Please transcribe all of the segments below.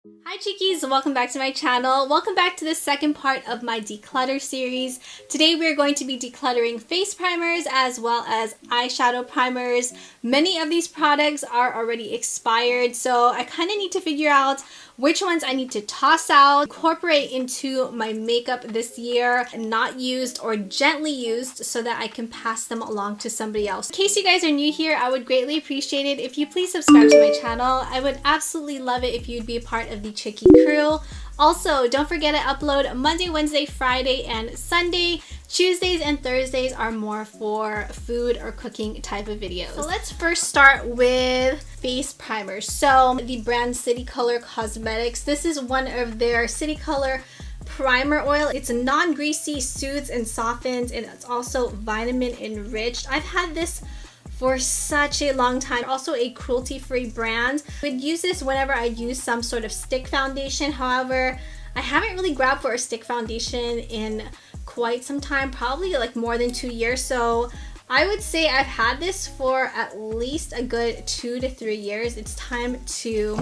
Hi Cheekies, welcome back to my channel. Welcome back to the second part of my declutter series. Today we're going to be decluttering face primers as well as eyeshadow primers. Many of these products are already expired, so I kind of need to figure out which ones I need to toss out, incorporate into my makeup this year, not used or gently used, so that I can pass them along to somebody else. In case you guys are new here, I would greatly appreciate it if you please subscribe to my channel. I would absolutely love it if you'd be a part of the Chickie crew. Also, don't forget to upload Monday, Wednesday, Friday, and Sunday. Tuesdays and Thursdays are more for food or cooking type of videos. So let's first start with face primers. So the brand City Color Cosmetics. This is one of their City Color primer oil. It's non-greasy, soothes and softens, and it's also vitamin enriched. I've had this for such a long time. Also a cruelty-free brand. I would use this whenever I use some sort of stick foundation. However, I haven't really grabbed for a stick foundation in quite some time, probably like more than 2 years. So I would say I've had this for at least a good 2 to 3 years. It's time to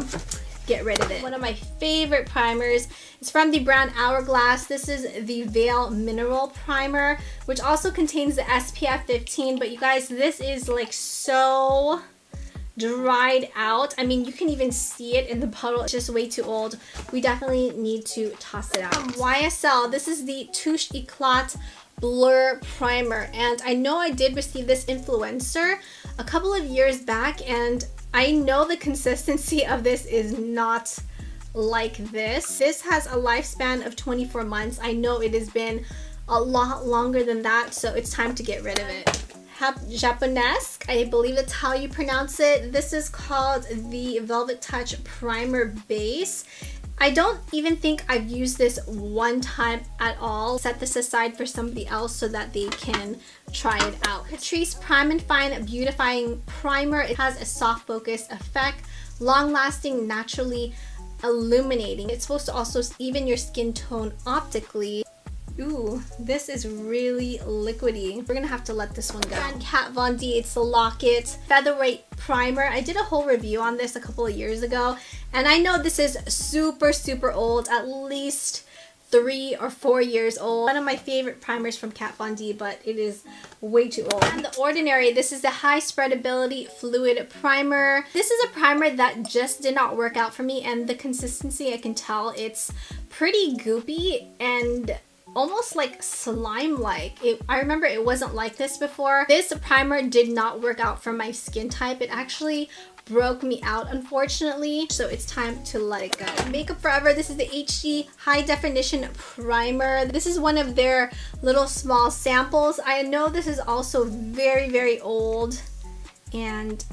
get rid of it. One of my favorite primers is from the brand Hourglass. This is the Veil Mineral Primer, which also contains the SPF 15. But you guys, this is like so dried out. I mean, you can even see it in the bottle. It's just way too old. We definitely need to toss it out. From YSL, this is the Touche Eclat Blur Primer. And I know I did receive this influencer a couple of years back, and I know the consistency of this is not like this. This has a lifespan of 24 months. I know it has been a lot longer than that, so it's time to get rid of it. Japonesque, I believe that's how you pronounce it. This is called the Velvet Touch Primer Base. I don't even think I've used this one time at all. Set this aside for somebody else so that they can try it out. Catrice Prime and Fine Beautifying Primer. It has a soft focus effect, long-lasting, naturally illuminating. It's supposed to also even your skin tone optically. Ooh, this is really liquidy. We're gonna have to let this one go. And Kat Von D, it's the Lock-It Featherweight Primer. I did a whole review on this a couple of years ago, and I know this is super old, at least 3 or 4 years old. One of my favorite primers from Kat Von D, but it is way too old. And The Ordinary, this is the High Spreadability Fluid Primer. This is a primer that just did not work out for me, and the consistency, I can tell it's pretty goopy and almost like slime-like. I remember it wasn't like this before. This primer did not work out for my skin type. It actually broke me out, unfortunately, so it's time to let it go. Makeup Forever, this is the HD High Definition Primer. This is one of their little small samples. I know this is also very old, and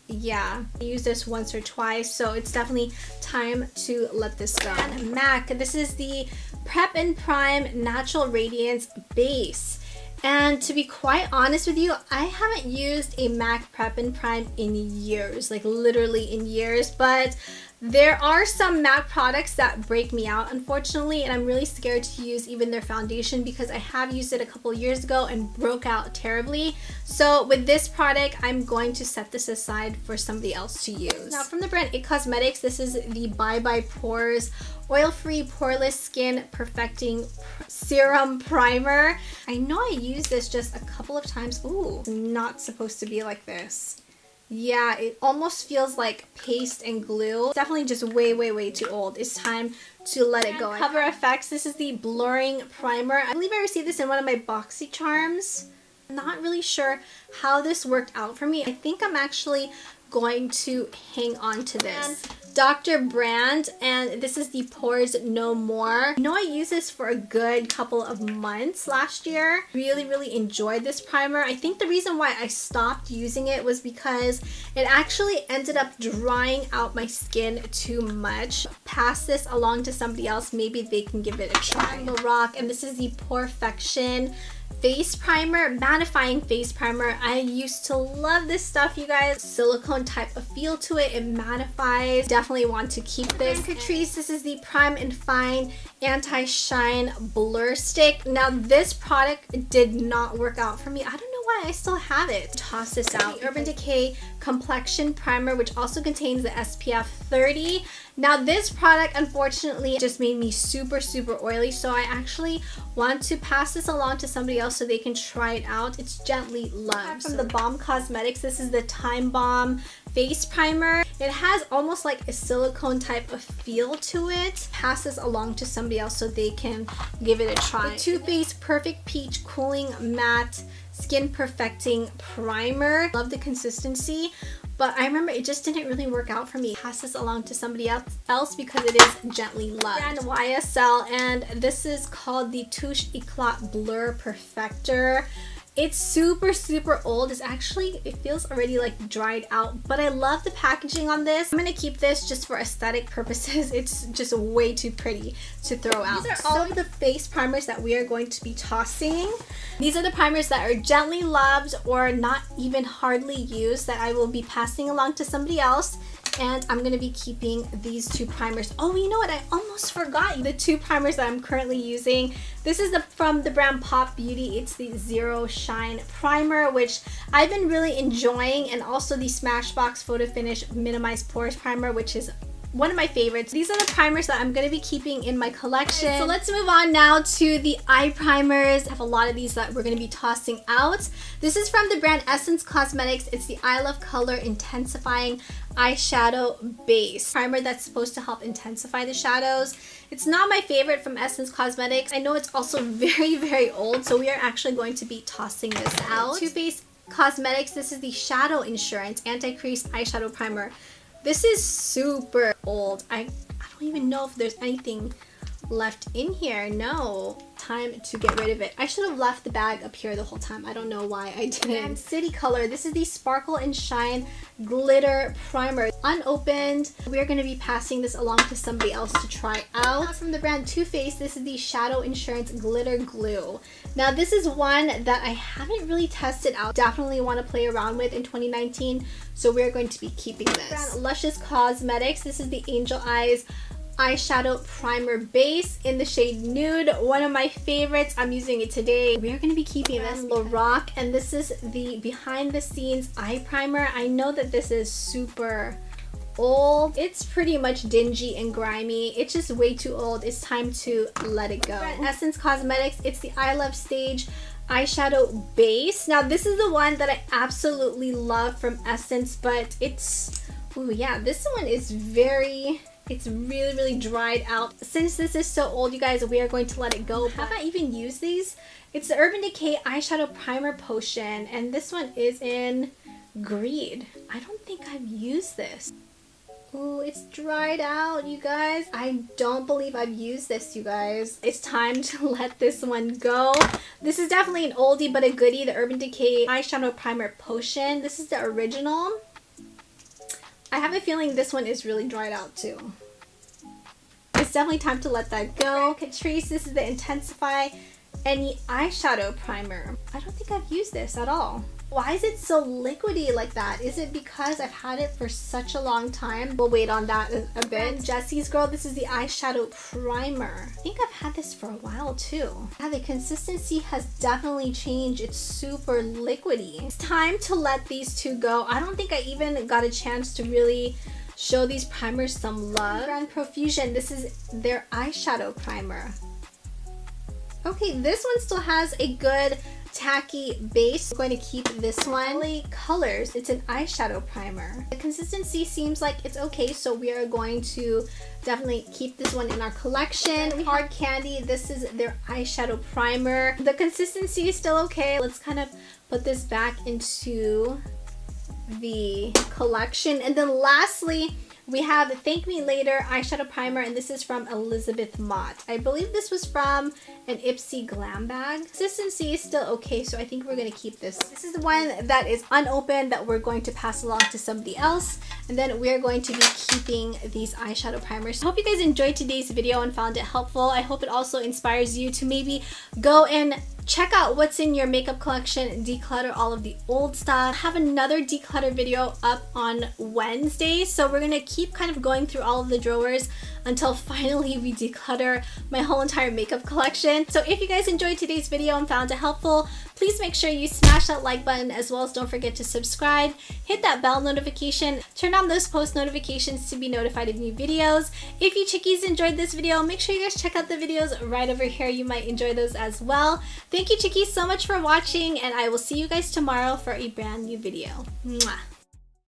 yeah, I used this once or twice, so it's definitely time to let this go. And MAC, this is the Prep and Prime Natural Radiance Base. And to be quite honest with you, I haven't used a MAC Prep and Prime in years, like literally in years, but there are some MAC products that break me out, unfortunately, and I'm really scared to use even their foundation because I have used it a couple of years ago and broke out terribly. So with this product, I'm going to set this aside for somebody else to use. Now from the brand It Cosmetics, this is the Bye Bye Pores Oil-Free Poreless Skin Perfecting Serum Primer. I know I used this just a couple of times. Ooh, it's not supposed to be like this. Yeah, it almost feels like paste and glue. Definitely just way too old. It's time to let it go. Cover FX, this is the Blurring Primer. I believe I received this in one of my BoxyCharms. I'm not really sure how this worked out for me. I think I'm actually going to hang on to this. Dr. Brand, and this is the Pores No More. I know I used this for a good couple of months last year. Really enjoyed this primer. I think the reason why I stopped using it was because it actually ended up drying out my skin too much. Pass this along to somebody else, maybe they can give it a try. Lorac, and this is the Porefection face primer, mattifying face primer. I used to love this stuff, you guys. Silicone type of feel to it. It mattifies. Definitely want to keep this. Catrice, this is the Prime and Fine Anti-Shine Blur Stick. Now this product did not work out for me. I don't know why I still have it. Toss this out. Urban Decay Complexion Primer, which also contains the SPF 30. Now this product unfortunately just made me super oily, so I actually want to pass this along to somebody else so they can try it out. It's Gently Loved. From the Balm Cosmetics, this is the Time Balm Face Primer. It has almost like a silicone type of feel to it. Pass this along to somebody else so they can give it a try. The Too Faced Perfect Peach Cooling Matte Skin Perfecting Primer. Love the consistency, but I remember it just didn't really work out for me. Pass this along to somebody else because it is Gently Loved. Brand YSL, and this is called the Touche Eclat Blur Perfector. It's super old. It feels already like dried out, but I love the packaging on this. I'm gonna keep this just for aesthetic purposes. It's just way too pretty to throw out. These are all of the face primers that we are going to be tossing. These are the primers that are gently loved or not even hardly used that I will be passing along to somebody else. And I'm going to be keeping these two primers. Oh, you know what? I almost forgot the two primers that I'm currently using. This is from the brand Pop Beauty. It's the Zero Shine Primer, which I've been really enjoying. And also the Smashbox Photo Finish Minimize Pores Primer, which is one of my favorites. These are the primers that I'm going to be keeping in my collection. So let's move on now to the eye primers. I have a lot of these that we're going to be tossing out. This is from the brand Essence Cosmetics. It's the I Love Color Intensifying Eyeshadow Base primer that's supposed to help intensify the shadows. It's not my favorite from Essence Cosmetics. I know it's also very old, so we are actually going to be tossing this out. Too Faced Cosmetics. This is the Shadow Insurance Anti-Crease Eyeshadow Primer. This is super old. I don't even know if there's anything left in here. No. Time to get rid of it. I should have left the bag up here the whole time. I don't know why I didn't. And City Color. This is the Sparkle and Shine Glitter Primer. Unopened. We are going to be passing this along to somebody else to try out. Now from the brand Too Faced, this is the Shadow Insurance Glitter Glue. Now this is one that I haven't really tested out. Definitely want to play around with in 2019. So we're going to be keeping this. Brand Luscious Cosmetics. This is the Angel Eyes Eyeshadow Primer Base in the shade Nude. One of my favorites. I'm using it today. We are going to be keeping this. Lorac, and this is the Behind the Scenes Eye Primer. I know that this is super old. It's pretty much dingy and grimy. It's just way too old. It's time to let it go. Essence Cosmetics. It's the I Love Stage Eyeshadow Base. Now this is the one that I absolutely love from Essence, but it's, ooh yeah, this one is it's really dried out. Since this is so old, you guys, we are going to let it go. Have I even used these? It's the Urban Decay Eyeshadow Primer Potion, and this one is in Greed. I don't think I've used this. Ooh, it's dried out, you guys. I don't believe I've used this, you guys. It's time to let this one go. This is definitely an oldie but a goodie, the Urban Decay Eyeshadow Primer Potion. This is the original. I have a feeling this one is really dried out too. It's definitely time to let that go. Catrice, this is the Intensify Any Eyeshadow Primer. I don't think I've used this at all. Why is it so liquidy like that? Is it because I've had it for such a long time? We'll wait on that a bit. Jesse's Girl, this is the eyeshadow primer. I think I've had this for a while too. Yeah, the consistency has definitely changed. It's super liquidy. It's time to let these two go. I don't think I even got a chance to really show these primers some love. Brand Profusion, this is their eyeshadow primer. Okay, this one still has a good tacky base. We're going to keep this one. LA Colors, it's an eyeshadow primer. The consistency seems like it's okay, so we are going to definitely keep this one in our collection. Hard Candy, this is their eyeshadow primer. The consistency is still okay. Let's kind of put this back into the collection. And then lastly, we have the Thank Me Later eyeshadow primer, and this is from Elizabeth Mott. I believe this was from an Ipsy Glam bag. Consistency is still okay, so I think we're going to keep this. This is the one that is unopened that we're going to pass along to somebody else, and then we're going to be keeping these eyeshadow primers. I hope you guys enjoyed today's video and found it helpful. I hope it also inspires you to maybe go and check out what's in your makeup collection, declutter all of the old stuff. I have another declutter video up on Wednesday, so we're gonna keep kind of going through all of the drawers until finally we declutter my whole entire makeup collection. So if you guys enjoyed today's video and found it helpful, please make sure you smash that like button, as well as don't forget to subscribe, hit that bell notification, turn on those post notifications to be notified of new videos. If you chickies enjoyed this video, make sure you guys check out the videos right over here. You might enjoy those as well. Thank you chickies so much for watching, and I will see you guys tomorrow for a brand new video. Mwah.